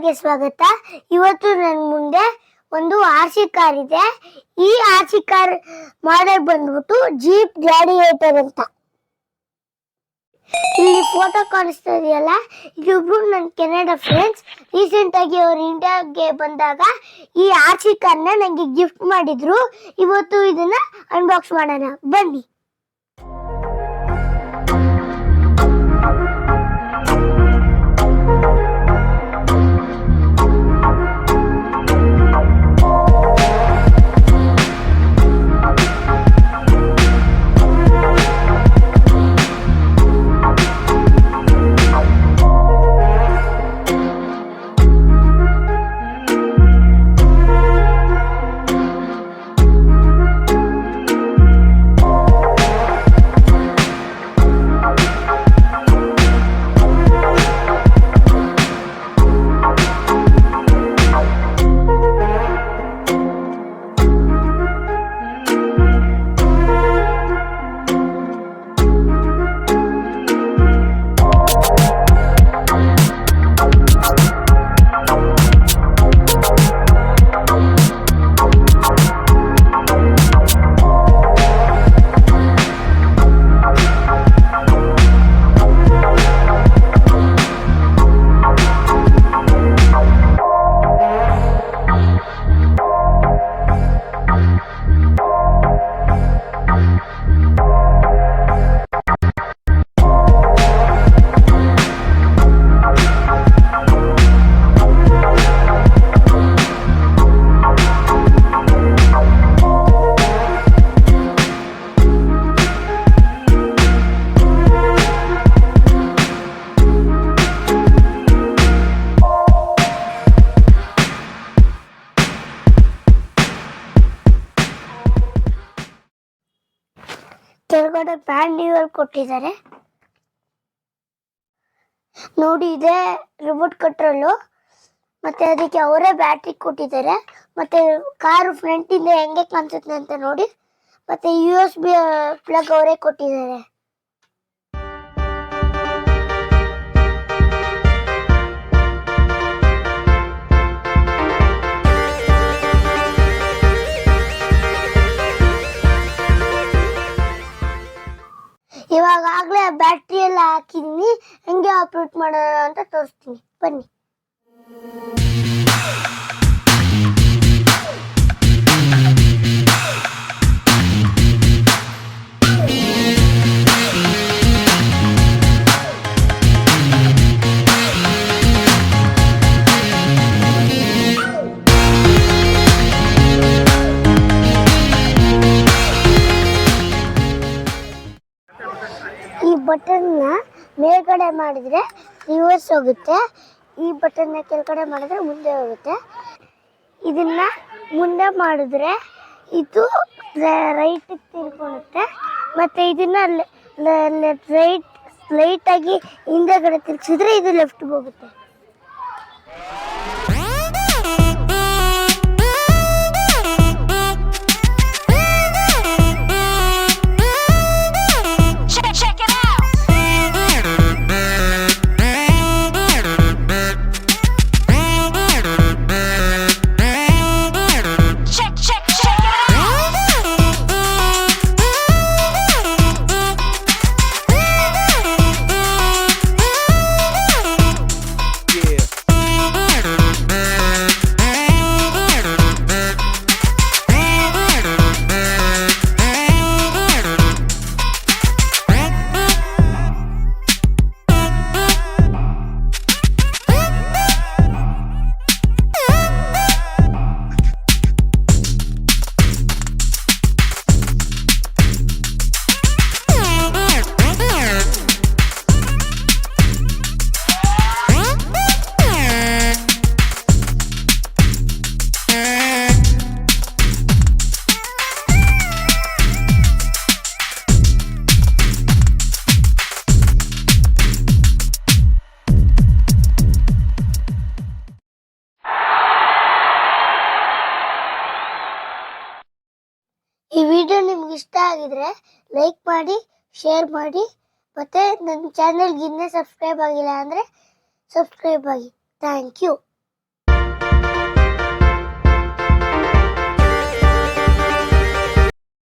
ಚಾನಲ್ಗೆ ಸ್ವಾಗತ. ಇವತ್ತು ನನ್ನ ಮುಂದೆ ಒಂದು ಆರ್ಸಿ ಕಾರ್ ಇದೆ. ಈ ಆರ್ಸಿ ಕಾರ್ ಮಾಡೆಲ್ ಬಂದ್ಬಿಟ್ಟು ಜೀಪ್ ಗ್ಲಾಡಿಯೇಟರ್ ಅಂತ. ಇಲ್ಲಿ ಫೋಟೋ ಕಾಣಿಸ್ತಾ ಇದೆಯಲ್ಲ, ಇದಿಬ್ರು ನನ್ನ ಕೆನಡಾ ಫ್ರೆಂಡ್ಸ್. ರೀಸೆಂಟ್ ಆಗಿ ಅವರು ಇಂಡಿಯಾಗೆ ಬಂದಾಗ ಈ ಆರ್ಸಿ ಕಾರ್ನ ನನಗೆ ಗಿಫ್ಟ್ ಮಾಡಿದ್ರು. ಇವತ್ತು ಇದನ್ನ ಅನ್ಬಾಕ್ಸ್ ಮಾಡೋಣ, ಬನ್ನಿ. ಕೆಳಗಡೆ ಬ್ಯಾನ್ ಲಿವರ್ ಕೊಟ್ಟಿದ್ದಾರೆ ನೋಡಿ. ಇದೆ ರಿಮೋಟ್ ಕಂಟ್ರೋಲು, ಮತ್ತೆ ಅದಕ್ಕೆ ಅವರೇ ಬ್ಯಾಟ್ರಿ ಕೊಟ್ಟಿದ್ದಾರೆ. ಮತ್ತೆ ಕಾರು ಫ್ರಂಟ್ ಇಂದ ಹೆಂಗೆ ಕಾಣಿಸುತ್ತೆ ಅಂತ ನೋಡಿ. ಮತ್ತೆ USB ಪ್ಲಗ್ ಅವರೇ ಕೊಟ್ಟಿದ್ದಾರೆ. ಇವಾಗಲೇ ಬ್ಯಾಟ್ರಿ ಎಲ್ಲ ಹಾಕಿದೀನಿ, ಹೆಂಗೆ ಆಪರೇಟ್ ಮಾಡೋಣ ಅಂತ ತೋರಿಸ್ತೀನಿ, ಬನ್ನಿ. ಈ ಬಟನ್ನ ಮೇಲ್ಗಡೆ ಮಾಡಿದ್ರೆ ರಿವರ್ಸ್ ಹೋಗುತ್ತೆ, ಈ ಬಟನ್ನ ಕೆಳಗಡೆ ಮಾಡಿದ್ರೆ ಮುಂದೆ ಹೋಗುತ್ತೆ. ಇದನ್ನ ಮುಂದೆ ಮಾಡಿದ್ರೆ ಇದು ರೈಟ್ ತಿರ್ಕೊಳ್ಳುತ್ತೆ, ಮತ್ತೆ ಇದನ್ನ ಲೈಟ್ ಆಗಿ ಹಿಂದೆಗಡೆ ತಿರ್ಗಿಸಿದ್ರೆ ಇದು ಲೆಫ್ಟ್ ಹೋಗುತ್ತೆ. ಈ ವಿಡಿಯೋ ನಿಮ್ಗೆ ಇಷ್ಟ ಆಗಿದ್ರೆ ಲೈಕ್ ಮಾಡಿ, ಶೇರ್ ಮಾಡಿ, ಮತ್ತೆ ನನ್ನ ಚಾನೆಲ್ಗೆ ಇನ್ನೂ ಸಬ್ಸ್ಕ್ರೈಬ್ ಆಗಿಲ್ಲ ಅಂದರೆ ಸಬ್ಸ್ಕ್ರೈಬ್ ಆಗಿ. Thank you.